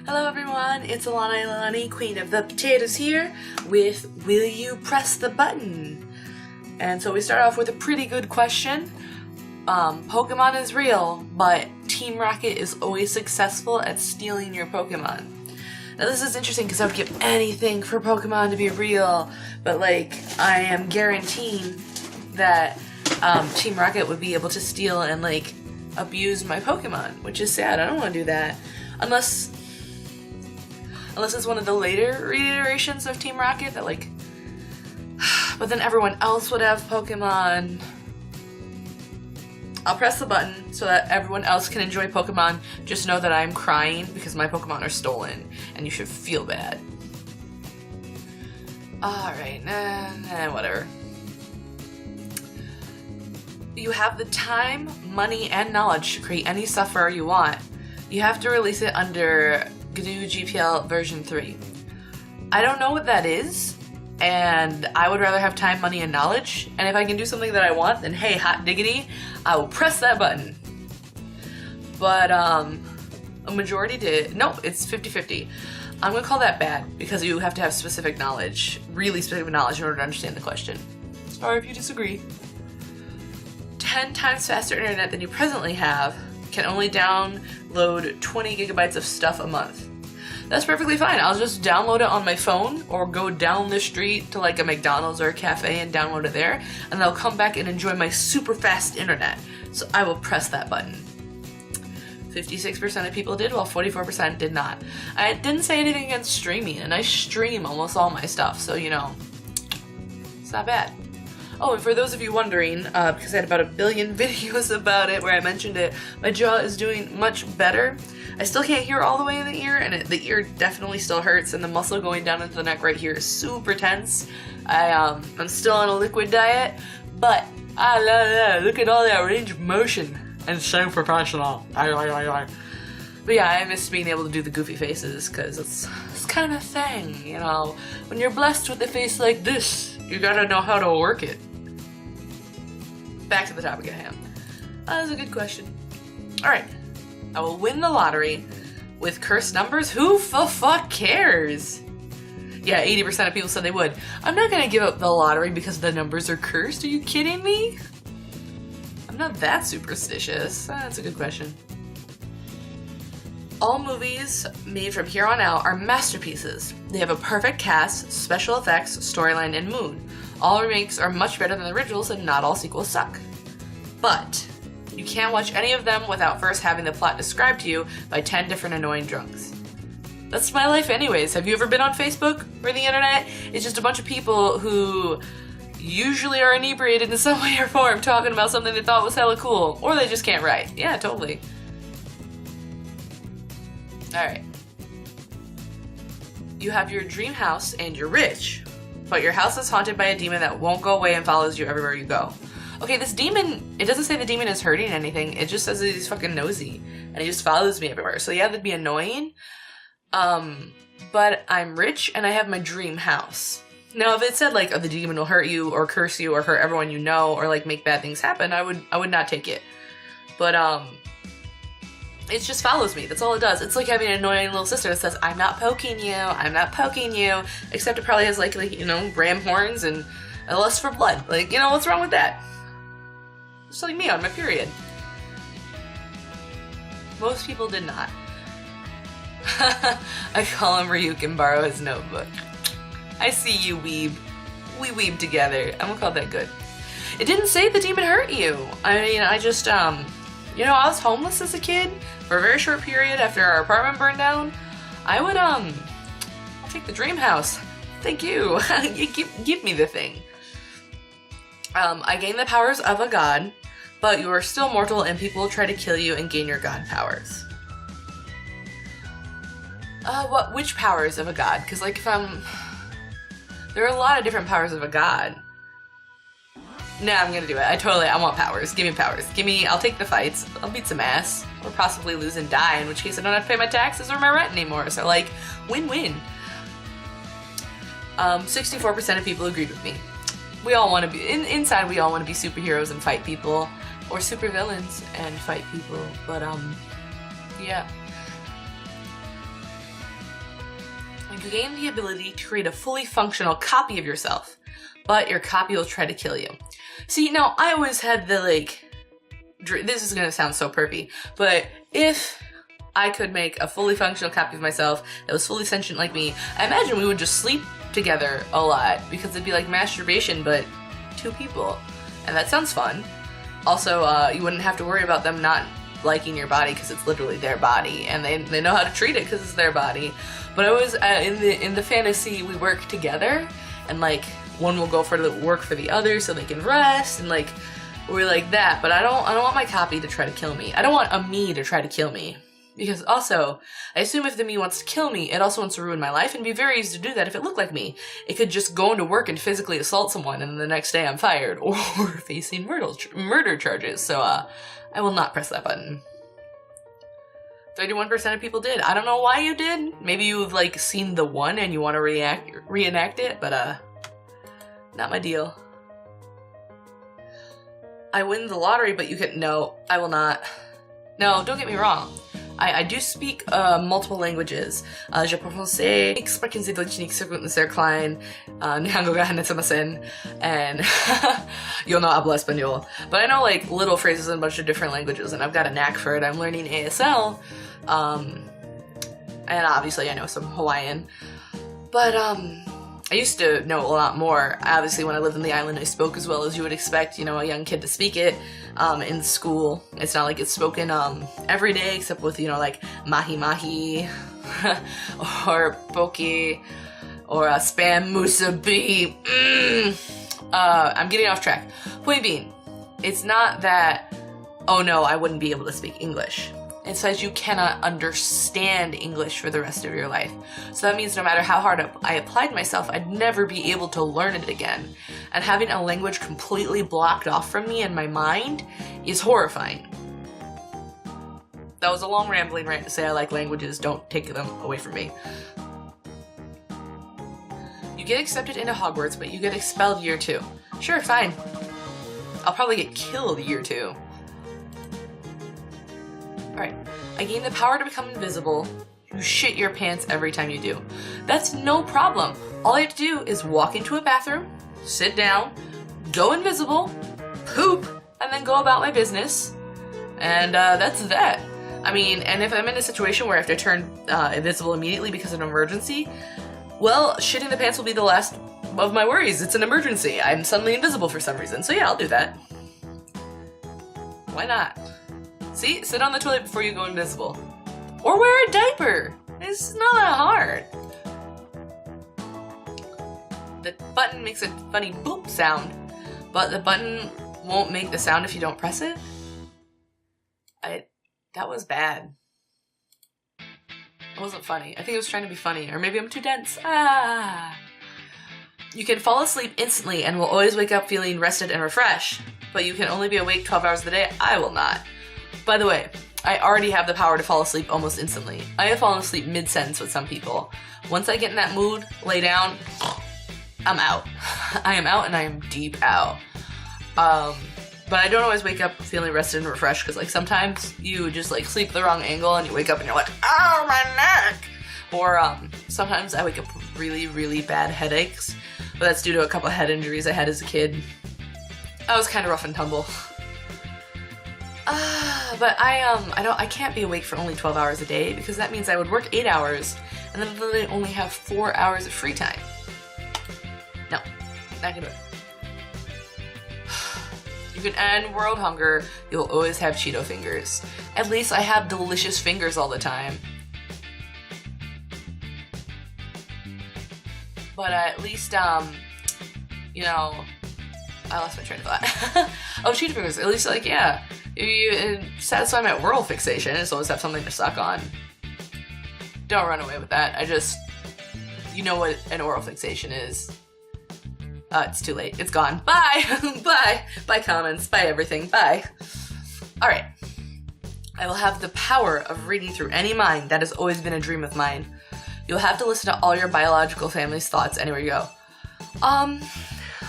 Hello everyone, it's Alani, Queen of the Potatoes here with Will You Press the Button? And so we start off with a pretty good question. Pokemon is real, but Team Rocket is always successful at stealing your Pokemon. Now this is interesting because I would give anything for Pokemon to be real, but like I am guaranteeing that Team Rocket would be able to steal and like abuse my Pokemon, which is sad. I don't want to do that. Unless it's one of the later reiterations of Team Rocket that like, but then everyone else would have Pokemon. I'll press the button so that everyone else can enjoy Pokemon. Just know that I'm crying because my Pokemon are stolen and you should feel bad. Alright, whatever. You have the time, money, and knowledge to create any software you want. You have to release it under GNU GPL version 3. I don't know what that is, and I would rather have time, money, and knowledge, and if I can do something that I want, then hey, hot diggity, I will press that button. But, a majority did. No, it's 50-50. I'm gonna call that bad, because you have to have specific knowledge, really specific knowledge in order to understand the question. Sorry if you disagree. 10 times faster internet than you presently have, can only download 20 gigabytes of stuff a month. That's perfectly fine. I'll just download it on my phone or go down the street to like a McDonald's or a cafe and download it there, and I'll come back and enjoy my super fast internet. So I will press that button. 56% of people did, while 44% did not. I didn't say anything against streaming, and I stream almost all my stuff, so you know, it's not bad. Oh, and for those of you wondering, because I had about 1 billion videos about it where I mentioned it, my jaw is doing much better. I still can't hear all the way in the ear, and the ear definitely still hurts, and the muscle going down into the neck right here is super tense. I'm still on a liquid diet, but look at all that range of motion. And so professional. But yeah, I miss being able to do the goofy faces, because it's kind of a thing, you know. When you're blessed with a face like this, you gotta know how to work it. Back to the topic at hand. That was a good question. Alright. I will win the lottery with cursed numbers? Who the fuck cares? Yeah, 80% of people said they would. I'm not gonna give up the lottery because the numbers are cursed. Are you kidding me? I'm not that superstitious. That's a good question. All movies made from here on out are masterpieces. They have a perfect cast, special effects, storyline, and mood. All remakes are much better than the originals, and not all sequels suck. But you can't watch any of them without first having the plot described to you by 10 different annoying drunks. That's my life anyways. Have you ever been on Facebook or the internet? It's just a bunch of people who usually are inebriated in some way or form talking about something they thought was hella cool. Or they just can't write. Yeah, totally. Alright. You have your dream house and you're rich, but your house is haunted by a demon that won't go away and follows you everywhere you go. Okay, this demon, it doesn't say the demon is hurting anything, it just says that he's fucking nosy, and he just follows me everywhere. So yeah, that'd be annoying, but I'm rich and I have my dream house. Now if it said like, oh, the demon will hurt you or curse you or hurt everyone you know or like make bad things happen, I would not take it. But it just follows me. That's all it does. It's like having an annoying little sister that says, I'm not poking you, I'm not poking you. Except it probably has like you know, ram horns and a lust for blood. Like, you know, what's wrong with that? Just like me on my period. Most people did not. I call him Ryuk and borrow his notebook. I see you, weeb. We weeb together. I'm gonna call that good. It didn't say the demon hurt you. I mean, I just, you know, I was homeless as a kid for a very short period after our apartment burned down. I would, I'll take the dream house. Thank you. Give me the thing. I gain the powers of a god, but you are still mortal and people will try to kill you and gain your god powers. Which powers of a god? Because, like, there are a lot of different powers of a god. Nah, I'm gonna do it. I want powers. Give me powers. I'll take the fights. I'll beat some ass. Or possibly lose and die, in which case I don't have to pay my taxes or my rent anymore. So, like, win-win. 64% of people agreed with me. We all want to be, inside we all want to be superheroes and fight people. Or supervillains and fight people. But, yeah. You gain the ability to create a fully functional copy of yourself, but your copy will try to kill you. See, now I always had the this is gonna sound so pervy, but if I could make a fully functional copy of myself that was fully sentient like me, I imagine we would just sleep together a lot, because it'd be like masturbation, but 2 people. And that sounds fun. Also, you wouldn't have to worry about them not liking your body, because it's literally their body, and they know how to treat it because it's their body. But I was in the fantasy, we work together, and like one will go for the work for the other so they can rest, and like we're like that. But I don't want my copy to try to kill me. I don't want a me to try to kill me, because also I assume if the me wants to kill me, it also wants to ruin my life, and it'd be very easy to do that if it looked like me. It could just go into work and physically assault someone, and the next day I'm fired or facing murder charges. So I will not press that button. 31% of people did. I don't know why you did. Maybe you've like seen The One and you want to reenact it, but not my deal. I win the lottery, but you can— no, I will not. No, don't get me wrong. I do speak multiple languages. Je parle français, sprechen Sie Deutsch nicht sehr klein, Nihongo ga hanetsamasen, and yo no hablo español. But I know like little phrases in a bunch of different languages, and I've got a knack for it. I'm learning ASL, and obviously I know some Hawaiian. But I used to know a lot more. Obviously, when I lived in the island, I spoke as well as you would expect, you know, a young kid to speak it in school. It's not like it's spoken every day, except with, you know, like mahi mahi or poke or spam musubi. I'm getting off track. Point being, it's not that, oh no, I wouldn't be able to speak English. It says you cannot understand English for the rest of your life. So that means no matter how hard I applied myself, I'd never be able to learn it again. And having a language completely blocked off from me in my mind is horrifying. That was a long rambling rant to say I like languages. Don't take them away from me. You get accepted into Hogwarts, but you get expelled year 2. Sure, fine. I'll probably get killed year 2. Alright, I gain the power to become invisible. You shit your pants every time you do. That's no problem. All I have to do is walk into a bathroom, sit down, go invisible, poop, and then go about my business. And that's that. I mean, and if I'm in a situation where I have to turn invisible immediately because of an emergency, well, shitting the pants will be the last of my worries. It's an emergency. I'm suddenly invisible for some reason. So yeah, I'll do that. Why not? See? Sit on the toilet before you go invisible. Or wear a diaper. It's not that hard. The button makes a funny boop sound, but the button won't make the sound if you don't press it. That was bad. It wasn't funny. I think it was trying to be funny, or maybe I'm too dense. You can fall asleep instantly and will always wake up feeling rested and refreshed, but you can only be awake 12 hours a day. I will not. By the way, I already have the power to fall asleep almost instantly. I have fallen asleep mid-sentence with some people. Once I get in that mood, lay down, I'm out. I am out and I am deep out. But I don't always wake up feeling rested and refreshed, because like sometimes you just like sleep the wrong angle and you wake up and you're like, oh, my neck! Or sometimes I wake up with really, really bad headaches, but that's due to a couple of head injuries I had as a kid. I was kind of rough and tumble. But I can't be awake for only 12 hours a day, because that means I would work 8 hours and then literally only have 4 hours of free time. No, not gonna do it. You can end world hunger. You'll always have Cheeto fingers. At least I have delicious fingers all the time. But at least, you know, I lost my train of thought. Oh, Cheeto fingers. At least, like, yeah. You satisfy my oral fixation, I just always have something to suck on. Don't run away with that. You know what an oral fixation is. It's too late. It's gone. Bye! Bye! Bye comments. Bye everything. Bye. Alright. I will have the power of reading through any mind. That has always been a dream of mine. You'll have to listen to all your biological family's thoughts anywhere you go.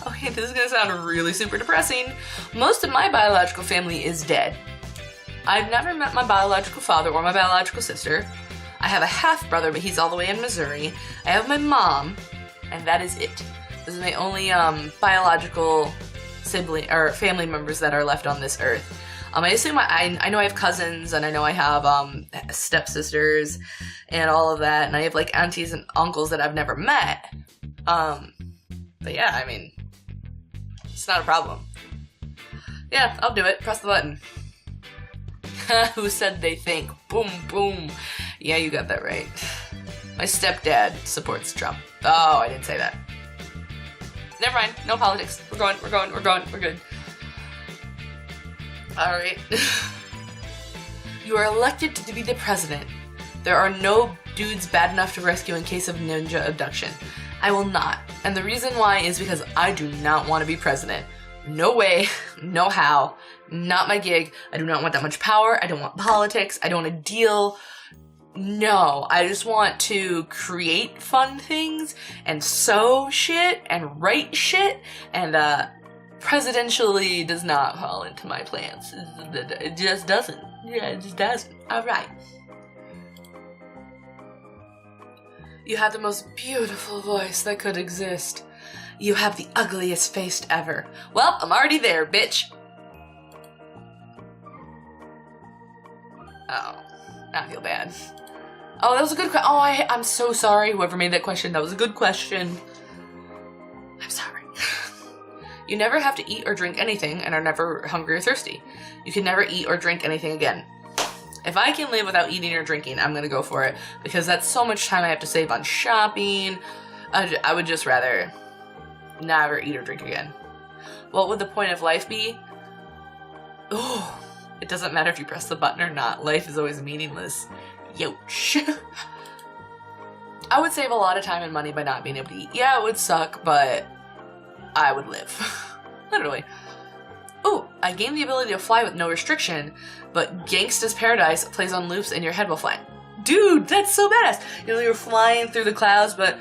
Okay, this is gonna sound really super depressing. Most of my biological family is dead. I've never met my biological father or my biological sister. I have a half brother, but he's all the way in Missouri. I have my mom, and that is it. This is my only biological sibling or family members that are left on this earth. I assume I know I have cousins, and I know I have stepsisters and all of that, and I have like aunties and uncles that I've never met. But yeah, I mean, it's not a problem. Yeah, I'll do it. Press the button. Who said they think? Boom, boom. Yeah, you got that right. My stepdad supports Trump. Oh, I didn't say that. Never mind. No politics. We're going. We're good. Alright. You are elected to be the president. There are no dudes bad enough to rescue in case of ninja abduction. I will not. And the reason why is because I do not want to be president. No way, no how, not my gig. I do not want that much power. I don't want politics. I don't want to deal. No, I just want to create fun things and sew shit and write shit, and presidentially does not fall into my plans. It just doesn't. Yeah, it just doesn't. Alright. You have the most beautiful voice that could exist. You have the ugliest face ever. Well, I'm already there, bitch. Oh, I feel bad. Oh, that was a good question. Oh, I'm so sorry, whoever made that question. That was a good question. I'm sorry. You never have to eat or drink anything and are never hungry or thirsty. You can never eat or drink anything again. If I can live without eating or drinking, I'm gonna go for it, because that's so much time I have to save on shopping. I would just rather never eat or drink again. What would the point of life be? Oh, it doesn't matter if you press the button or not. Life is always meaningless. Youch. I would save a lot of time and money by not being able to eat. Yeah, it would suck, but I would live. Literally. Ooh, I gained the ability to fly with no restriction, but Gangsta's Paradise plays on loops and your head will fly. Dude, that's so badass. You know, you're flying through the clouds, but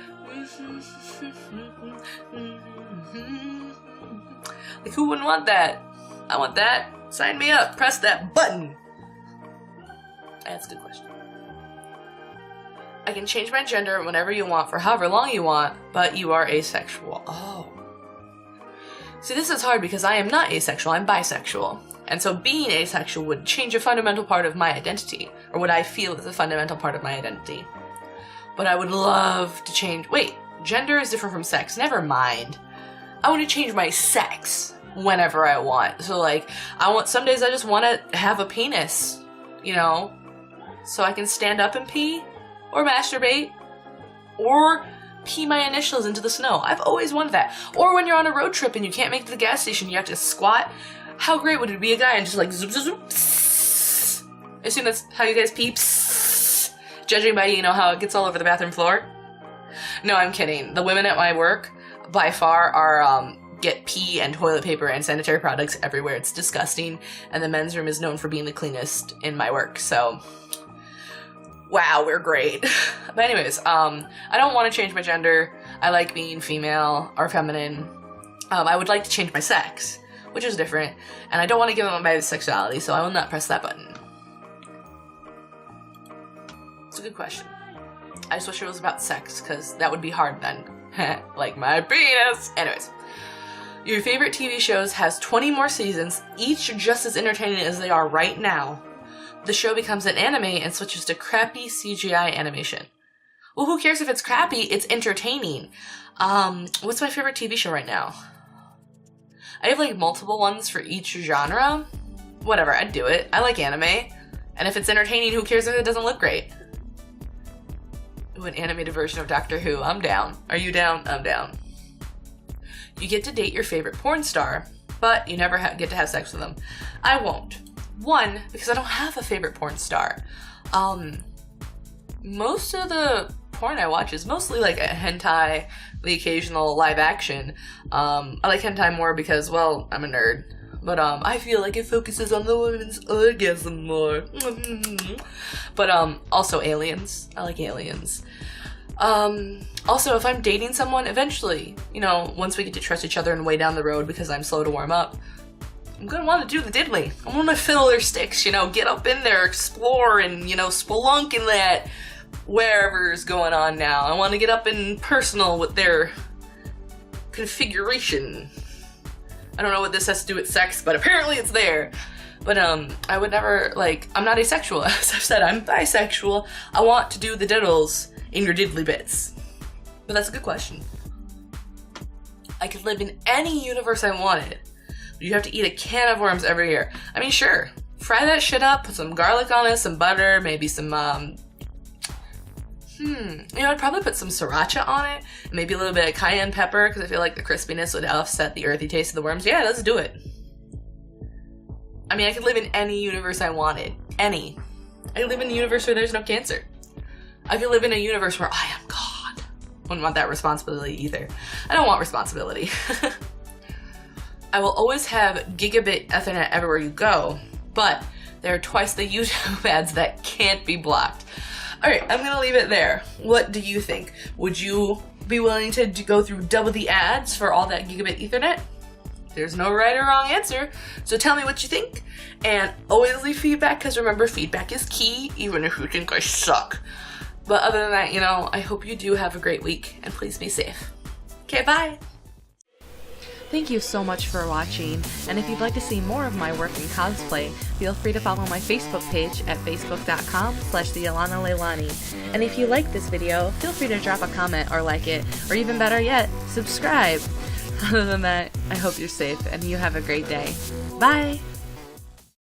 like, who wouldn't want that? I want that. Sign me up. Press that button. That's a good question. I can change my gender whenever you want for however long you want, but you are asexual. Oh. See, this is hard because I am not asexual, I'm bisexual. And so being asexual would change a fundamental part of my identity, or what I feel is a fundamental part of my identity. But I would love to change... Wait, gender is different from sex. Never mind. I want to change my sex whenever I want. So, like, some days I just want to have a penis, you know? So I can stand up and pee, or masturbate, or pee my initials into the snow. I've always wanted that. Or when you're on a road trip and you can't make it to the gas station, you have to squat. How great would it be a guy and just like zoop, zoop, zoop, psss. I assume that's how you guys pee, psss. Judging by, you know, how it gets all over the bathroom floor. No, I'm kidding. The women at my work, by far, are, get pee and toilet paper and sanitary products everywhere. It's disgusting. And the men's room is known for being the cleanest in my work, so... Wow, we're great. But anyways, I don't want to change my gender. I like being female or feminine. I would like to change my sex, which is different. And I don't want to give up my sexuality, so I will not press that button. It's a good question. I just wish it was about sex, because that would be hard then. Like my penis! Anyways. Your favorite TV shows has 20 more seasons, each just as entertaining as they are right now. The show becomes an anime and switches to crappy CGI animation. Well, who cares if it's crappy? It's entertaining. What's my favorite TV show right now? I have, like, multiple ones for each genre. Whatever, I'd do it. I like anime. And if it's entertaining, who cares if it doesn't look great? Ooh, an animated version of Doctor Who. I'm down. Are you down? I'm down. You get to date your favorite porn star, but you never get to have sex with them. I won't. One, because I don't have a favorite porn star. Most of the porn I watch is mostly like a hentai, the occasional live action. I like hentai more because, well, I'm a nerd. But I feel like it focuses on the women's orgasm more. But also aliens. I like aliens. Also, if I'm dating someone, eventually, you know, once we get to trust each other and way down the road because I'm slow to warm up, I'm gonna want to do the diddly. I want to fiddle their sticks, you know, get up in there, explore, and, you know, spelunk in that wherever's going on now. I want to get up and personal with their configuration. I don't know what this has to do with sex, but apparently it's there. But I would never, like, I'm not asexual. As I've said, I'm bisexual. I want to do the diddles in your diddly bits. But that's a good question. I could live in any universe I wanted. But you have to eat a can of worms every year. I mean, sure. Fry that shit up, put some garlic on it, some butter, maybe some, I'd probably put some sriracha on it, and maybe a little bit of cayenne pepper, because I feel like the crispiness would offset the earthy taste of the worms. Yeah, let's do it. I mean, I could live in any universe I wanted. Any. I could live in a universe where there's no cancer. I could live in a universe where I am God. Wouldn't want that responsibility either. I don't want responsibility. I will always have gigabit Ethernet everywhere you go, but there are twice the YouTube ads that can't be blocked. Alright, I'm gonna leave it there. What do you think? Would you be willing to go through double the ads for all that gigabit Ethernet? There's no right or wrong answer, so tell me what you think, and always leave feedback, because remember, feedback is key, even if you think I suck. But other than that, I hope you do have a great week, and please be safe. Okay, bye! Thank you so much for watching, and if you'd like to see more of my work in cosplay, feel free to follow my Facebook page at facebook.com/thealanaleilani. And if you like this video, feel free to drop a comment or like it, or even better yet, subscribe! Other than that, I hope you're safe and you have a great day. Bye!